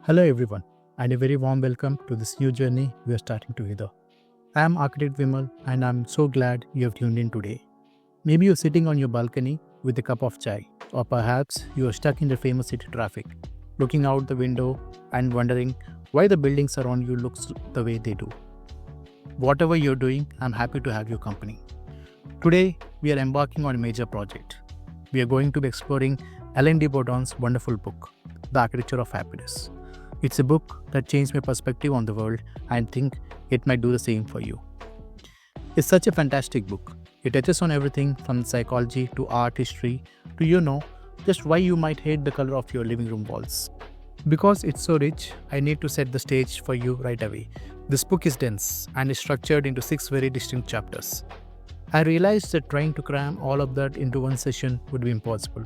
Hello everyone, and a very warm welcome to this new journey we are starting together. I am Architect Vimal, and I'm so glad you have tuned in today. Maybe you're sitting on your balcony with a cup of chai, or perhaps you are stuck in the famous city traffic, looking out the window and wondering why the buildings around you look the way they do. Whatever you're doing, I'm happy to have your company. Today, we are embarking on a major project. We are going to be exploring Alain de Botton's wonderful book, The Architecture of Happiness. It's a book that changed my perspective on the world, and I think it might do the same for you. It's such a fantastic book. It touches on everything from psychology to art history to just why you might hate the color of your living room walls. Because it's so rich, I need to set the stage for you right away. This book is dense and is structured into 6 very distinct chapters. I realized that trying to cram all of that into one session would be impossible.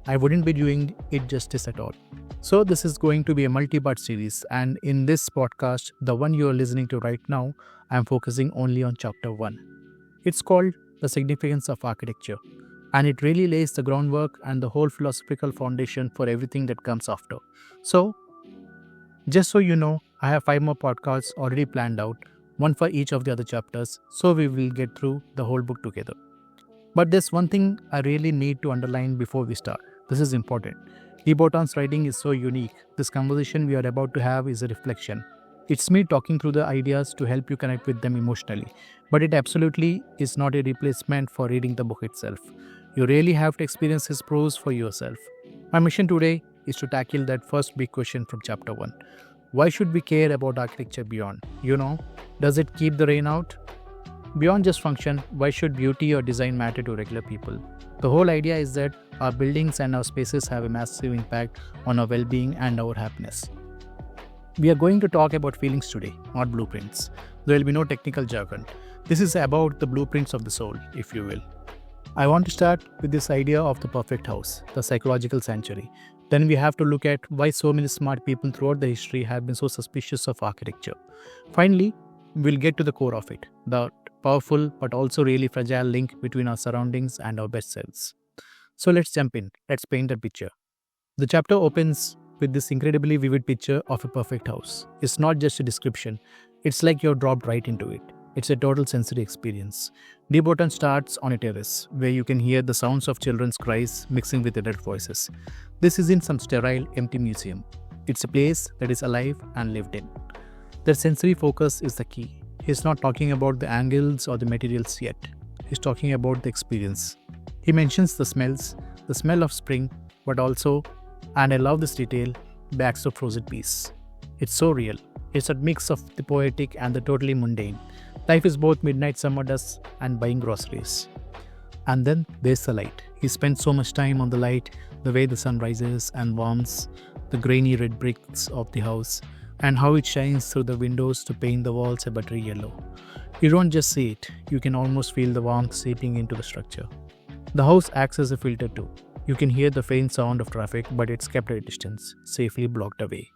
I wouldn't be doing it justice at all. So this is going to be a multi-part series, and in this podcast, the one you are listening to right now, I am focusing only on chapter 1. It's called The Significance of Architecture, and it really lays the groundwork and the whole philosophical foundation for everything that comes after. So, just so you know, I have 5 more podcasts already planned out, one for each of the other chapters, so we will get through the whole book together. But there's one thing I really need to underline before we start. This is important. De Botton's writing is so unique. This conversation we are about to have is a reflection. It's me talking through the ideas to help you connect with them emotionally. But it absolutely is not a replacement for reading the book itself. You really have to experience his prose for yourself. My mission today is to tackle that first big question from chapter 1. Why should we care about architecture beyond? Does it keep the rain out? Beyond just function, why should beauty or design matter to regular people? The whole idea is that our buildings and our spaces have a massive impact on our well-being and our happiness. We are going to talk about feelings today, not blueprints. There will be no technical jargon. This is about the blueprints of the soul, if you will. I want to start with this idea of the perfect house, the psychological sanctuary. Then we have to look at why so many smart people throughout the history have been so suspicious of architecture. Finally, we'll get to the core of it, the powerful but also really fragile link between our surroundings and our best selves. So let's jump in. Let's paint a picture. The chapter opens with this incredibly vivid picture of a perfect house. It's not just a description. It's like you're dropped right into it. It's a total sensory experience. De Botton starts on a terrace where you can hear the sounds of children's cries mixing with adult voices. This isn't some sterile, empty museum. It's a place that is alive and lived in. That sensory focus is the key. He's not talking about the angles or the materials yet. He's talking about the experience. He mentions the smells, the smell of spring, but also, and I love this detail, bags of frozen peas. It's so real. It's a mix of the poetic and the totally mundane. Life is both midnight summer dusk and buying groceries. And then there's the light. He spends so much time on the light, the way the sun rises and warms the grainy red bricks of the house, and how it shines through the windows to paint the walls a buttery yellow. You don't just see it, you can almost feel the warmth seeping into the structure. The house acts as a filter too. You can hear the faint sound of traffic, but it's kept at a distance, safely blocked away.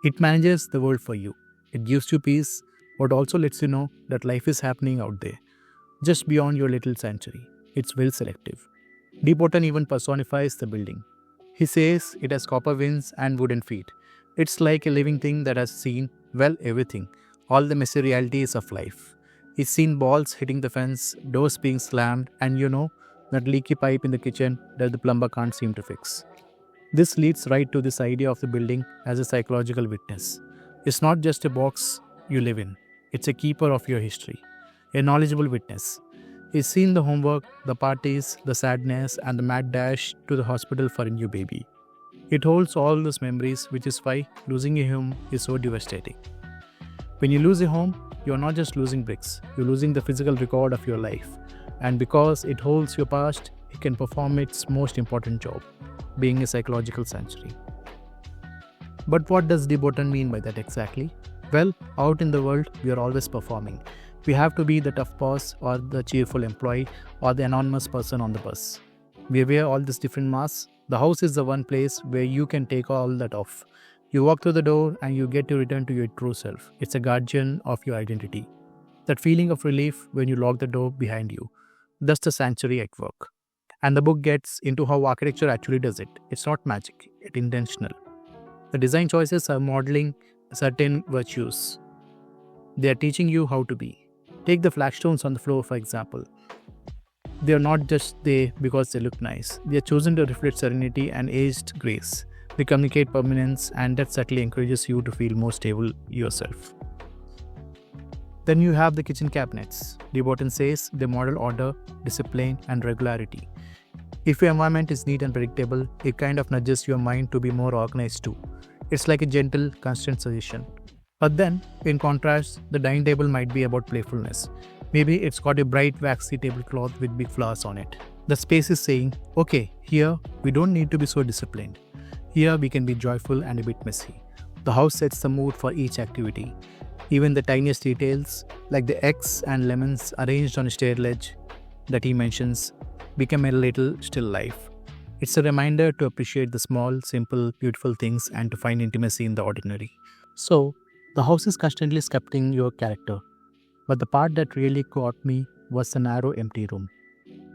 It manages the world for you. It gives you peace, but also lets you know that life is happening out there, just beyond your little sanctuary. It's well selective. De Botton even personifies the building. He says it has copper wings and wooden feet. It's like a living thing that has seen, everything, all the messy realities of life. He's seen balls hitting the fence, doors being slammed, and that leaky pipe in the kitchen that the plumber can't seem to fix. This leads right to this idea of the building as a psychological witness. It's not just a box you live in. It's a keeper of your history, a knowledgeable witness. He's seen the homework, the parties, the sadness, and the mad dash to the hospital for a new baby. It holds all those memories, which is why losing a home is so devastating. When you lose a home, you're not just losing bricks, you're losing the physical record of your life. And because it holds your past, it can perform its most important job, being a psychological sanctuary. But what does De Botton mean by that exactly? Well, out in the world, we are always performing. We have to be the tough boss or the cheerful employee or the anonymous person on the bus. We wear all these different masks. The house is the one place where you can take all that off. You walk through the door and you get to return to your true self. It's a guardian of your identity. That feeling of relief when you lock the door behind you. That's the sanctuary at work. And the book gets into how architecture actually does it. It's not magic, it's intentional. The design choices are modeling certain virtues. They are teaching you how to be. Take the flagstones on the floor, for example. They are not just there because they look nice. They are chosen to reflect serenity and aged grace. They communicate permanence, and that subtly encourages you to feel more stable yourself. Then you have the kitchen cabinets. De Botton says they model order, discipline, and regularity. If your environment is neat and predictable, it kind of nudges your mind to be more organized too. It's like a gentle, constant suggestion. But then, in contrast, the dining table might be about playfulness. Maybe it's got a bright waxy tablecloth with big flowers on it. The space is saying, okay, here we don't need to be so disciplined. Here we can be joyful and a bit messy. The house sets the mood for each activity. Even the tiniest details, like the eggs and lemons arranged on a stair ledge that he mentions, become a little still life. It's a reminder to appreciate the small, simple, beautiful things and to find intimacy in the ordinary. So, the house is constantly sculpting your character. But the part that really caught me was the narrow, empty room.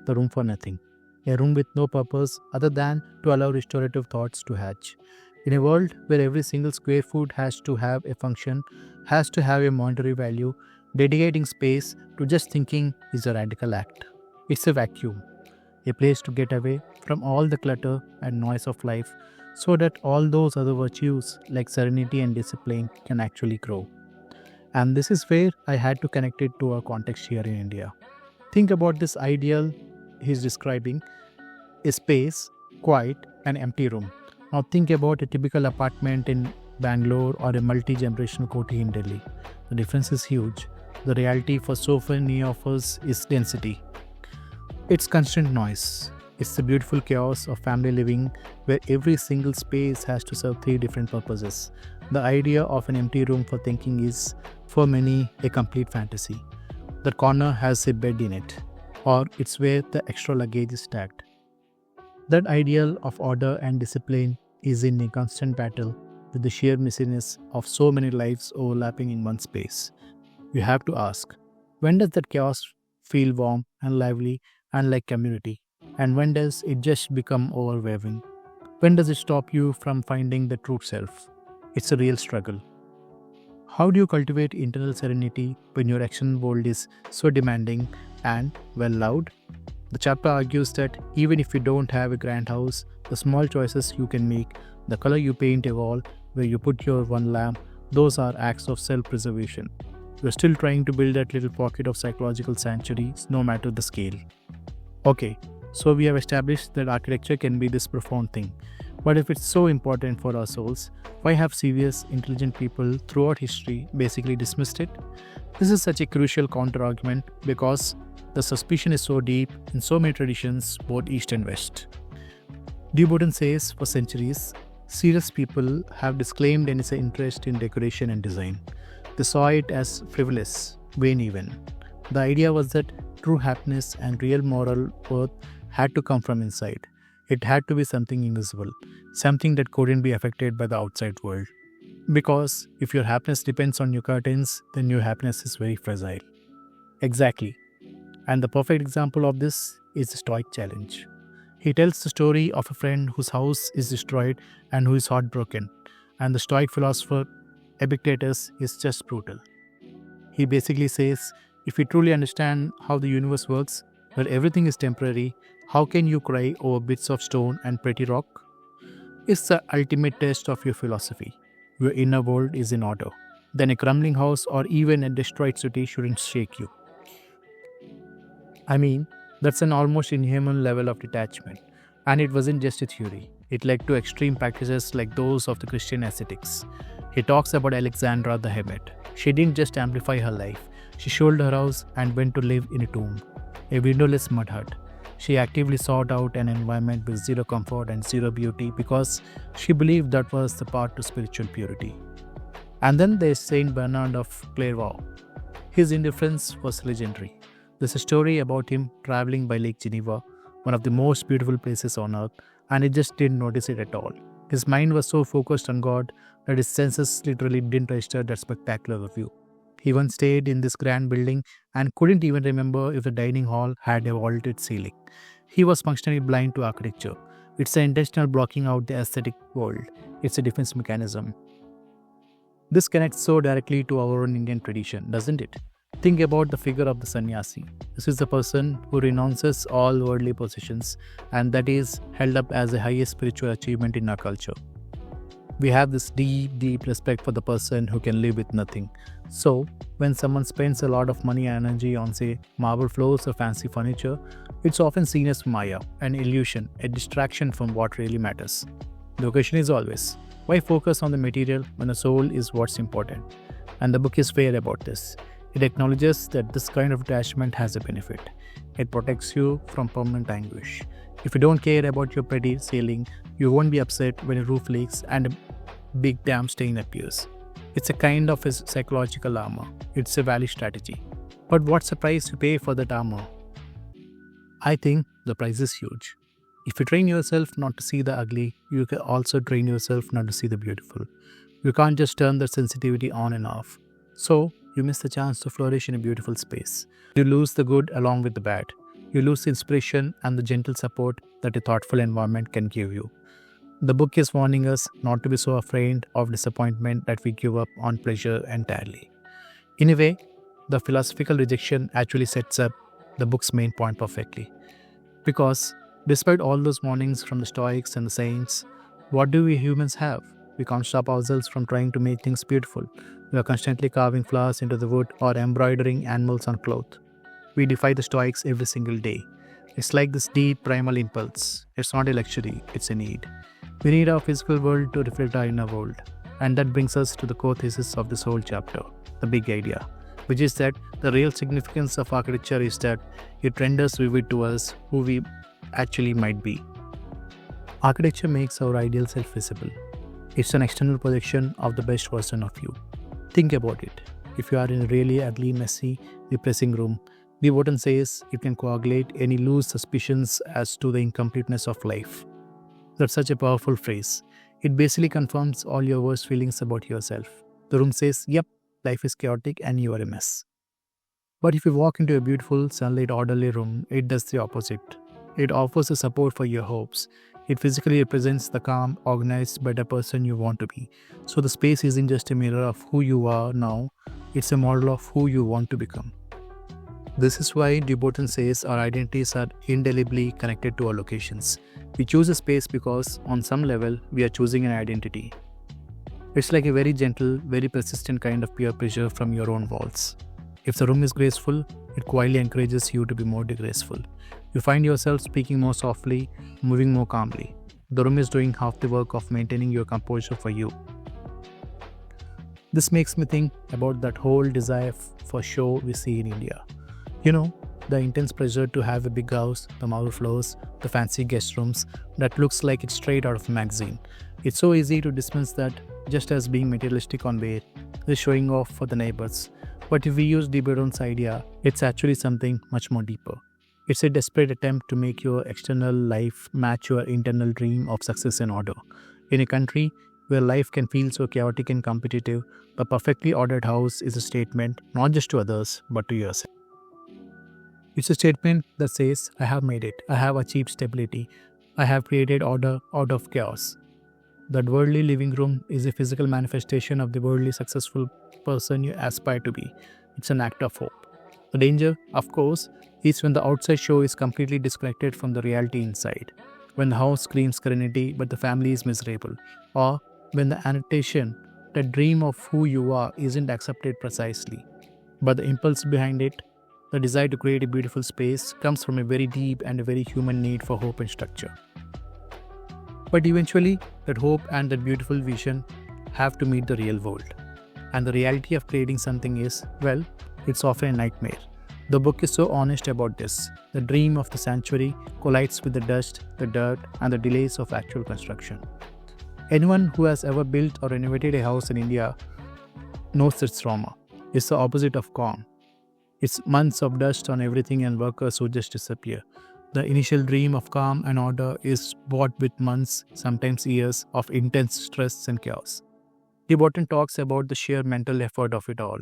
The room for nothing. A room with no purpose other than to allow restorative thoughts to hatch. In a world where every single square foot has to have a function, has to have a monetary value, dedicating space to just thinking is a radical act. It's a vacuum, a place to get away from all the clutter and noise of life so that all those other virtues like serenity and discipline can actually grow. And this is where I had to connect it to our context here in India. Think about this ideal he's describing, a space, quiet, and empty room. Now think about a typical apartment in Bangalore or a multi-generational koti in Delhi. The difference is huge. The reality for so many of us is density. It's constant noise. It's the beautiful chaos of family living where every single space has to serve three different purposes. The idea of an empty room for thinking is, for many, a complete fantasy. The corner has a bed in it, or it's where the extra luggage is stacked. That ideal of order and discipline is in a constant battle with the sheer messiness of so many lives overlapping in one space. You have to ask, when does that chaos feel warm and lively and like community? And when does it just become overwhelming? When does it stop you from finding the true self? It's a real struggle. How do you cultivate internal serenity when your action world is so demanding and, well, loud? The chapter argues that even if you don't have a grand house, the small choices you can make, the color you paint a wall, where you put your one lamp, those are acts of self-preservation. You're still trying to build that little pocket of psychological sanctuary, no matter the scale. Okay, so we have established that architecture can be this profound thing. But if it's so important for our souls, why have serious, intelligent people throughout history basically dismissed it? This is such a crucial counter-argument because the suspicion is so deep in so many traditions, both East and West. De Botton says, for centuries, serious people have disclaimed any interest in decoration and design. They saw it as frivolous, vain even. The idea was that true happiness and real moral worth had to come from inside. It had to be something invisible, something that couldn't be affected by the outside world. Because if your happiness depends on your curtains, then your happiness is very fragile. Exactly. And the perfect example of this is the Stoic challenge. He tells the story of a friend whose house is destroyed and who is heartbroken. And the Stoic philosopher Epictetus is just brutal. He basically says, if you truly understand how the universe works, where everything is temporary, how can you cry over bits of stone and pretty rock? It's the ultimate test of your philosophy. Your inner world is in order. Then a crumbling house or even a destroyed city shouldn't shake you. I mean, that's an almost inhuman level of detachment. And it wasn't just a theory. It led to extreme practices like those of the Christian ascetics. He talks about Alexandra the Hermit. She didn't just amplify her life. She sold her house and went to live in a tomb, a windowless mud hut. She actively sought out an environment with zero comfort and zero beauty because she believed that was the path to spiritual purity. And then there's Saint Bernard of Clairvaux. His indifference was legendary. There's a story about him traveling by Lake Geneva, one of the most beautiful places on earth, and he just didn't notice it at all. His mind was so focused on God that his senses literally didn't register that spectacular view. He once stayed in this grand building and couldn't even remember if the dining hall had a vaulted ceiling. He was functionally blind to architecture, It's an intentional blocking out the aesthetic world. It's a defense mechanism. This connects so directly to our own Indian tradition, doesn't it? Think about the figure of the sannyasi. This is the person who renounces all worldly possessions, and that is held up as the highest spiritual achievement in our culture. We have this deep respect for the person who can live with nothing. So, when someone spends a lot of money and energy on, say, marble floors or fancy furniture, it's often seen as Maya, an illusion, a distraction from what really matters. The question is always, why focus on the material when the soul is what's important? And the book is fair about this. It acknowledges that this kind of attachment has a benefit. It protects you from permanent anguish. If you don't care about your pretty ceiling, you won't be upset when a roof leaks and a big damn stain appears. It's a kind of a psychological armor. It's a valid strategy. But what's the price you pay for that armor? I think the price is huge. If you train yourself not to see the ugly, you can also train yourself not to see the beautiful. You can't just turn that sensitivity on and off. So, you miss the chance to flourish in a beautiful space. You lose the good along with the bad. You lose the inspiration and the gentle support that a thoughtful environment can give you. The book is warning us not to be so afraid of disappointment that we give up on pleasure entirely. In a way, the philosophical rejection actually sets up the book's main point perfectly. Because despite all those warnings from the Stoics and the Saints, what do we humans have? We can't stop ourselves from trying to make things beautiful. We are constantly carving flowers into the wood or embroidering animals on cloth. We defy the Stoics every single day. It's like this deep primal impulse. It's not a luxury, it's a need. We need our physical world to reflect our inner world. And that brings us to the core thesis of this whole chapter, the big idea, which is that the real significance of architecture is that it renders vivid to us who we actually might be. Architecture makes our ideal self visible. It's an external projection of the best version of you. Think about it. If you are in a really ugly, messy, depressing room, de Botton says it can coagulate any loose suspicions as to the incompleteness of life. That's such a powerful phrase. It basically confirms all your worst feelings about yourself. The room says, yep, life is chaotic and you are a mess. But if you walk into a beautiful, sunlit, orderly room, it does the opposite. It offers a support for your hopes. It physically represents the calm, organized, better person you want to be. So the space isn't just a mirror of who you are now, it's a model of who you want to become. This is why de Botton says our identities are indelibly connected to our locations. We choose a space because, on some level, we are choosing an identity. It's like a very gentle, very persistent kind of peer pressure from your own walls. If the room is graceful, it quietly encourages you to be more graceful. You find yourself speaking more softly, moving more calmly. The room is doing half the work of maintaining your composure for you. This makes me think about that whole desire for show we see in India. You know, the intense pressure to have a big house, the marble floors, the fancy guest rooms that looks like it's straight out of a magazine. It's so easy to dismiss that just as being materialistic on way, is showing off for the neighbors. But if we use de Botton's idea, it's actually something much more deeper. It's a desperate attempt to make your external life match your internal dream of success and order. In a country where life can feel so chaotic and competitive, a perfectly ordered house is a statement not just to others, but to yourself. It's a statement that says, I have made it, I have achieved stability, I have created order out of chaos. That worldly living room is a physical manifestation of the worldly successful person you aspire to be. It's an act of hope. The danger, of course, is when the outside show is completely disconnected from the reality inside. When the house screams serenity but the family is miserable. Or when the annotation, the dream of who you are, isn't accepted precisely. But the impulse behind it, the desire to create a beautiful space, comes from a very deep and a very human need for hope and structure. But eventually, that hope and that beautiful vision have to meet the real world. And the reality of creating something is, well, it's often a nightmare. The book is so honest about this. The dream of the sanctuary collides with the dust, the dirt, and the delays of actual construction. Anyone who has ever built or renovated a house in India knows its trauma. It's the opposite of calm. It's months of dust on everything and workers who just disappear. The initial dream of calm and order is bought with months, sometimes years, of intense stress and chaos. De Botton talks about the sheer mental effort of it all.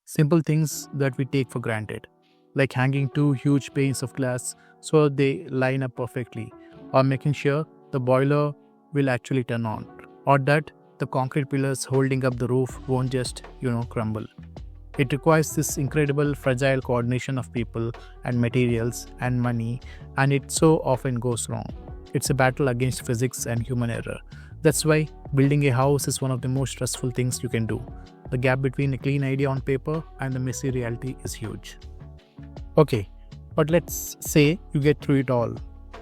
Simple things that we take for granted, like hanging two huge panes of glass so they line up perfectly, or making sure the boiler will actually turn on, or that the concrete pillars holding up the roof won't just, crumble. It requires this incredible fragile coordination of people and materials and money, and it so often goes wrong. It's a battle against physics and human error. That's why building a house is one of the most stressful things you can do. The gap between a clean idea on paper and the messy reality is huge. Okay, but let's say you get through it all.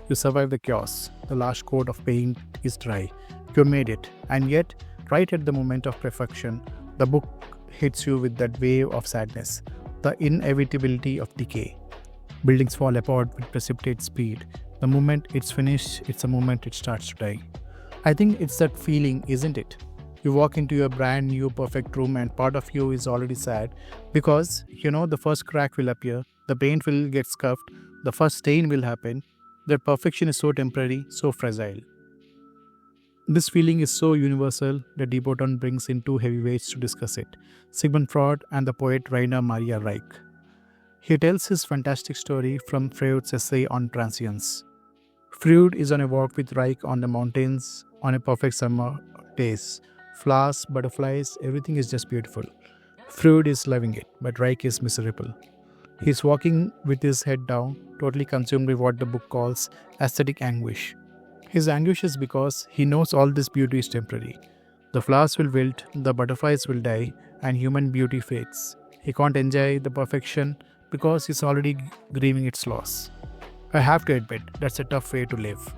You survive the chaos. The last coat of paint is dry. You made it. And yet, right at the moment of perfection, the book hits you with that wave of sadness, the inevitability of decay. Buildings fall apart with precipitate speed. The moment it's finished, it's the moment it starts to die. I think it's that feeling, isn't it? You walk into your brand new perfect room and part of you is already sad because the first crack will appear, the paint will get scuffed, the first stain will happen. That perfection is so temporary, so fragile. This feeling is so universal that de Botton brings in two heavyweights to discuss it, Sigmund Freud and the poet Rainer Maria Rilke. He tells his fantastic story from Freud's essay on transience. Freud is on a walk with Rilke on the mountains on a perfect summer days. Flowers, butterflies, everything is just beautiful. Freud is loving it, but Rilke is miserable. He is walking with his head down, totally consumed with what the book calls aesthetic anguish. His anguish is because he knows all this beauty is temporary. The flowers will wilt, the butterflies will die, and human beauty fades. He can't enjoy the perfection because he's already grieving its loss. I have to admit, that's a tough way to live.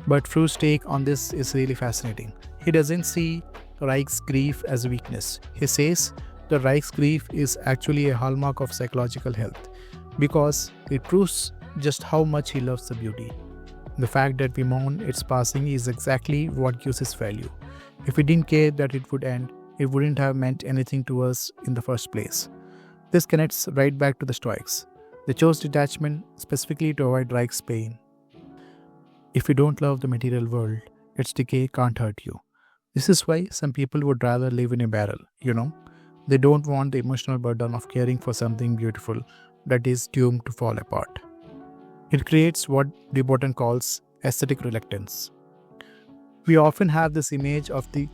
But Freud's take on this is really fascinating. He doesn't see Rilke's grief as a weakness. He says the Rilke's grief is actually a hallmark of psychological health because it proves just how much he loves the beauty. The fact that we mourn its passing is exactly what gives its value. If we didn't care that it would end, it wouldn't have meant anything to us in the first place. This connects right back to the Stoics. They chose detachment specifically to avoid Rilke's pain. If you don't love the material world, its decay can't hurt you. This is why some people would rather live in a barrel, They don't want the emotional burden of caring for something beautiful that is doomed to fall apart. It creates what de Botton calls aesthetic reluctance. We often have this image of the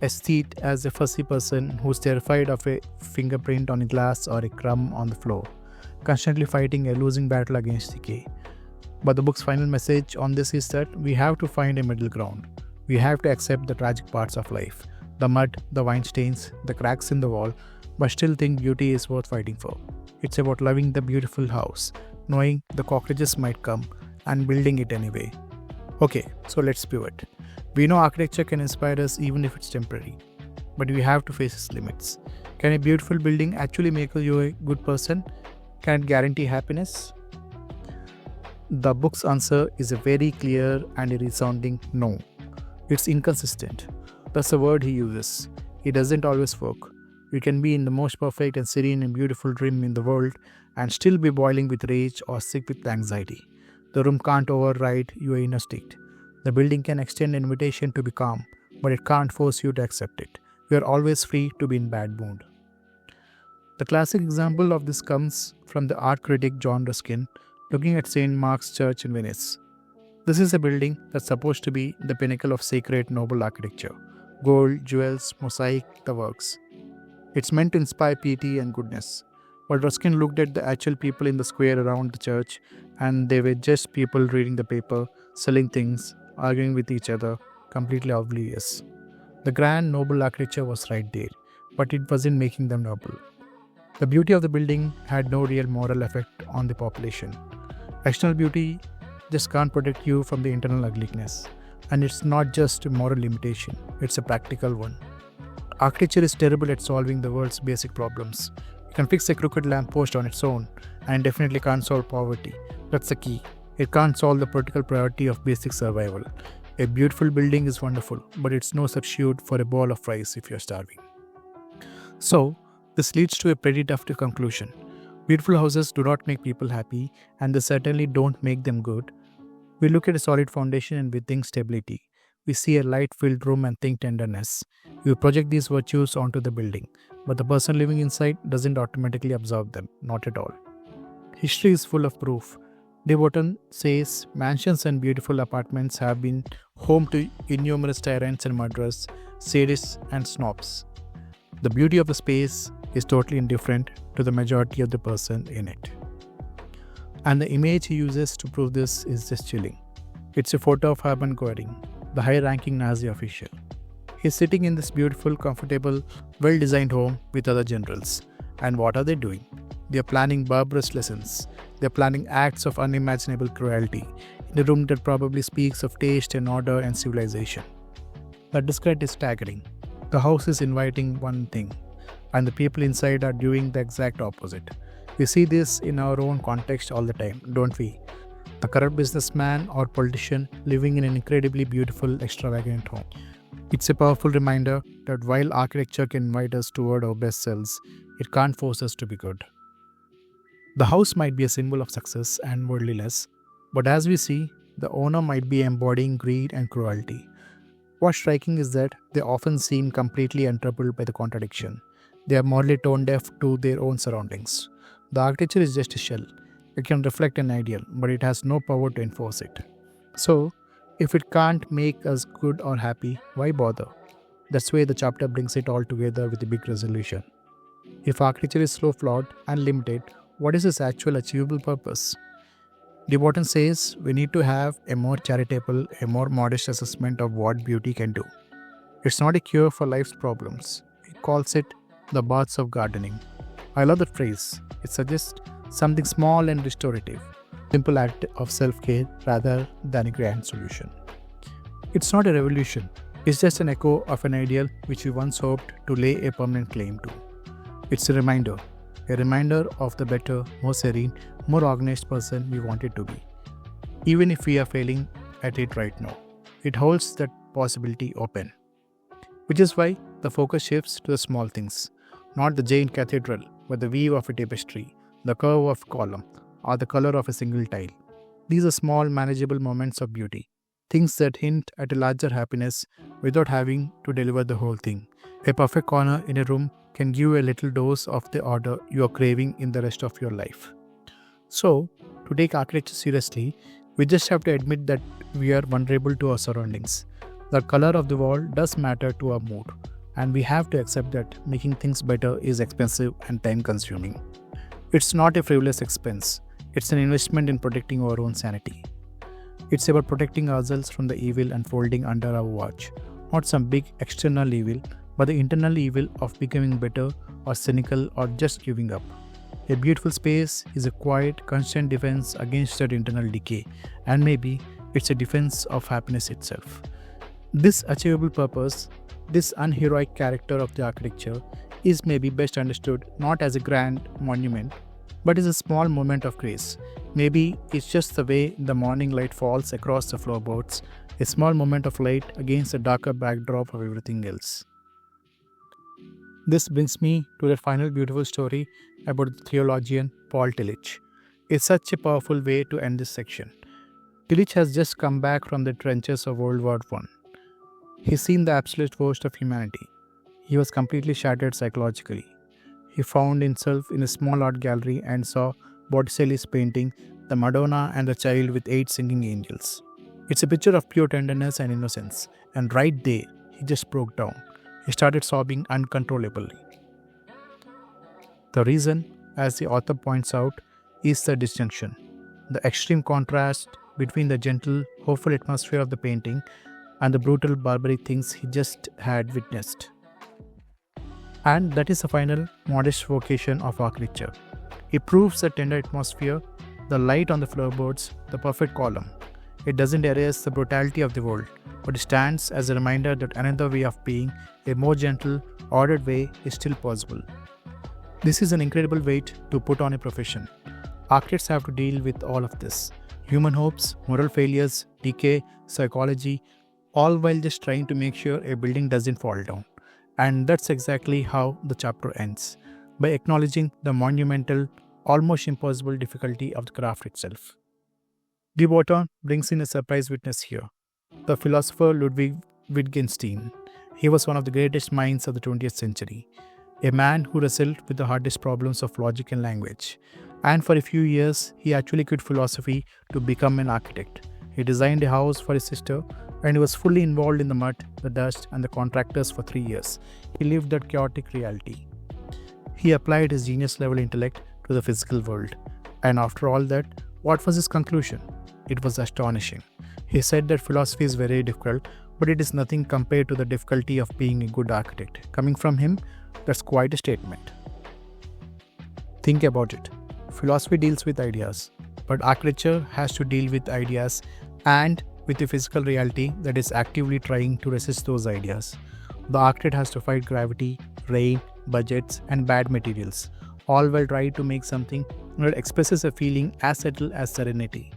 aesthete as a fussy person who's terrified of a fingerprint on a glass or a crumb on the floor, constantly fighting a losing battle against decay. But the book's final message on this is that we have to find a middle ground. We have to accept the tragic parts of life, the mud, the wine stains, the cracks in the wall, but still think beauty is worth fighting for. It's about loving the beautiful house, knowing the cockroaches might come, and building it anyway. Okay, so let's pivot. We know architecture can inspire us even if it's temporary, but we have to face its limits. Can a beautiful building actually make you a good person? Can it guarantee happiness? The book's answer is a very clear and a resounding no. It's inconsistent. That's the word he uses. It doesn't always work. You can be in the most perfect and serene and beautiful room in the world and still be boiling with rage or sick with anxiety. The room can't override your inner state. The building can extend an invitation to be calm, but it can't force you to accept it. You are always free to be in bad mood. The classic example of this comes from the art critic John Ruskin looking at St. Mark's Church in Venice. This is a building that's supposed to be the pinnacle of sacred noble architecture. Gold, jewels, mosaic, the works. It's meant to inspire piety and goodness. But Ruskin looked at the actual people in the square around the church and they were just people reading the paper, selling things, arguing with each other, completely oblivious. The grand noble architecture was right there, but it wasn't making them noble. The beauty of the building had no real moral effect on the population. External beauty just can't protect you from the internal ugliness. And it's not just a moral limitation, it's a practical one. Architecture is terrible at solving the world's basic problems. You can fix a crooked lamppost on its own and definitely can't solve poverty. That's the key. It can't solve the political priority of basic survival. A beautiful building is wonderful, but it's no substitute for a bowl of fries if you're starving. So, this leads to a pretty tough conclusion. Beautiful houses do not make people happy, and they certainly don't make them good. We look at a solid foundation and we think stability. We see a light-filled room and think tenderness. We project these virtues onto the building, but the person living inside doesn't automatically absorb them, not at all. History is full of proof. De Botton says mansions and beautiful apartments have been home to innumerable tyrants and murderers, sadists and snobs. The beauty of the space is totally indifferent to the majority of the person in it. And the image he uses to prove this is just chilling. It's a photo of Hermann Goering, the high-ranking Nazi official. He's sitting in this beautiful, comfortable, well-designed home with other generals. And what are they doing? They're planning barbarous lessons. They're planning acts of unimaginable cruelty in a room that probably speaks of taste and order and civilization. The discredit is staggering. The house is inviting one thing, and the people inside are doing the exact opposite. We see this in our own context all the time, don't we? The corrupt businessman or politician living in an incredibly beautiful, extravagant home. It's a powerful reminder that while architecture can invite us toward our best selves, it can't force us to be good. The house might be a symbol of success and worldliness, but as we see, the owner might be embodying greed and cruelty. What's striking is that they often seem completely untroubled by the contradiction. They are morally tone deaf to their own surroundings. The architecture is just a shell. It can reflect an ideal, but it has no power to enforce it. So, if it can't make us good or happy, why bother? That's why the chapter brings it all together with a big resolution. If architecture is so flawed and limited, what is its actual achievable purpose? De Botton says we need to have a more charitable, a more modest assessment of what beauty can do. It's not a cure for life's problems. He calls it the baths of gardening. I love that phrase. It suggests something small and restorative, simple act of self-care rather than a grand solution. It's not a revolution. It's just an echo of an ideal which we once hoped to lay a permanent claim to. It's a reminder of the better, more serene, more organized person we wanted to be. Even if we are failing at it right now, it holds that possibility open. Which is why the focus shifts to the small things, not the giant cathedral, but the weave of a tapestry, the curve of a column, or the color of a single tile. These are small, manageable moments of beauty, things that hint at a larger happiness without having to deliver the whole thing. A perfect corner in a room can give you a little dose of the order you are craving in the rest of your life. So, to take architecture seriously, we just have to admit that we are vulnerable to our surroundings. The color of the wall does matter to our mood, and we have to accept that making things better is expensive and time consuming. It's not a frivolous expense, it's an investment in protecting our own sanity. It's about protecting ourselves from the evil unfolding under our watch, not some big external evil, but the internal evil of becoming better or cynical or just giving up. A beautiful space is a quiet, constant defense against that internal decay, and maybe it's a defense of happiness itself. This achievable purpose, this unheroic character of the architecture, is maybe best understood not as a grand monument, but as a small moment of grace. Maybe it's just the way the morning light falls across the floorboards, a small moment of light against the darker backdrop of everything else. This brings me to the final beautiful story about the theologian Paul Tillich. It's such a powerful way to end this section. Tillich has just come back from the trenches of World War I. He's seen the absolute worst of humanity. He was completely shattered psychologically. He found himself in a small art gallery and saw Botticelli's painting, The Madonna and the Child with 8 singing angels. It's a picture of pure tenderness and innocence, and right there, he just broke down. He started sobbing uncontrollably. The reason, as the author points out, is the disjunction, the extreme contrast between the gentle, hopeful atmosphere of the painting and the brutal, barbaric things he just had witnessed. And that is the final, modest vocation of architecture. It proves the tender atmosphere, the light on the floorboards, the perfect column. It doesn't erase the brutality of the world, but it stands as a reminder that another way of being, a more gentle, ordered way, is still possible. This is an incredible weight to put on a profession. Architects have to deal with all of this: human hopes, moral failures, decay, psychology, all while just trying to make sure a building doesn't fall down. And that's exactly how the chapter ends, by acknowledging the monumental, almost impossible difficulty of the craft itself. De Botton brings in a surprise witness here, the philosopher Ludwig Wittgenstein. He was one of the greatest minds of the 20th century, a man who wrestled with the hardest problems of logic and language. And for a few years, he actually quit philosophy to become an architect. He designed a house for his sister and he was fully involved in the mud, the dust, and the contractors for 3 years. He lived that chaotic reality. He applied his genius level intellect to the physical world. And after all that, what was his conclusion? It was astonishing. He said that philosophy is very difficult, but it is nothing compared to the difficulty of being a good architect. Coming from him, that's quite a statement. Think about it. Philosophy deals with ideas, but architecture has to deal with ideas and with a physical reality that is actively trying to resist those ideas. The architect has to fight gravity, rain, budgets, and bad materials, all while trying to make something that expresses a feeling as subtle as serenity.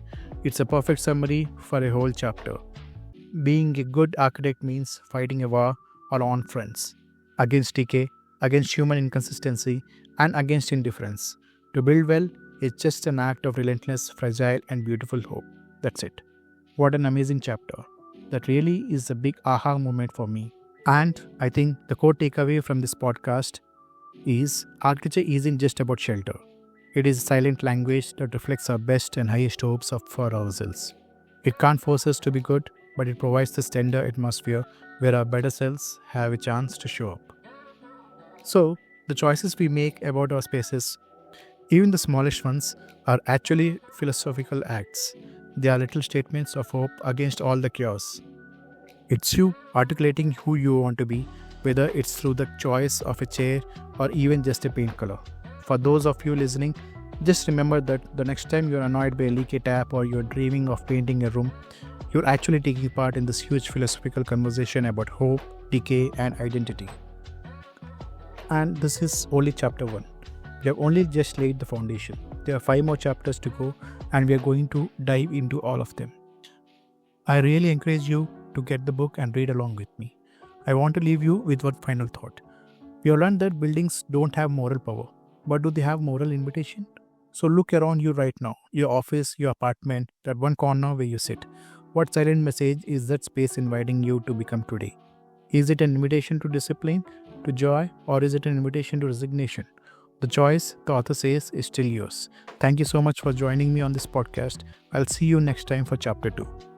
It's a perfect summary for a whole chapter. Being a good architect means fighting a war on fronts against decay, against human inconsistency, and against indifference. To build well is just an act of relentless, fragile, and beautiful hope. That's it. What an amazing chapter. That really is a big aha moment for me. And I think the core takeaway from this podcast is architecture isn't just about shelter. It is a silent language that reflects our best and highest hopes for ourselves. It can't force us to be good, but it provides this tender atmosphere where our better selves have a chance to show up. So, the choices we make about our spaces, even the smallest ones, are actually philosophical acts. They are little statements of hope against all the chaos. It's you articulating who you want to be, whether it's through the choice of a chair or even just a paint color. For those of you listening, just remember that the next time you're annoyed by a leaky tap or you're dreaming of painting a room, you're actually taking part in this huge philosophical conversation about hope, decay, and identity. And this is only chapter 1. We have only just laid the foundation. There are 5 more chapters to go, and we are going to dive into all of them. I really encourage you to get the book and read along with me. I want to leave you with one final thought. We have learned that buildings don't have moral power, but do they have moral invitation? So look around you right now, your office, your apartment, that one corner where you sit. What silent message is that space inviting you to become today? Is it an invitation to discipline, to joy, or is it an invitation to resignation? The choice, the author says, is still yours. Thank you so much for joining me on this podcast. I'll see you next time for chapter 2.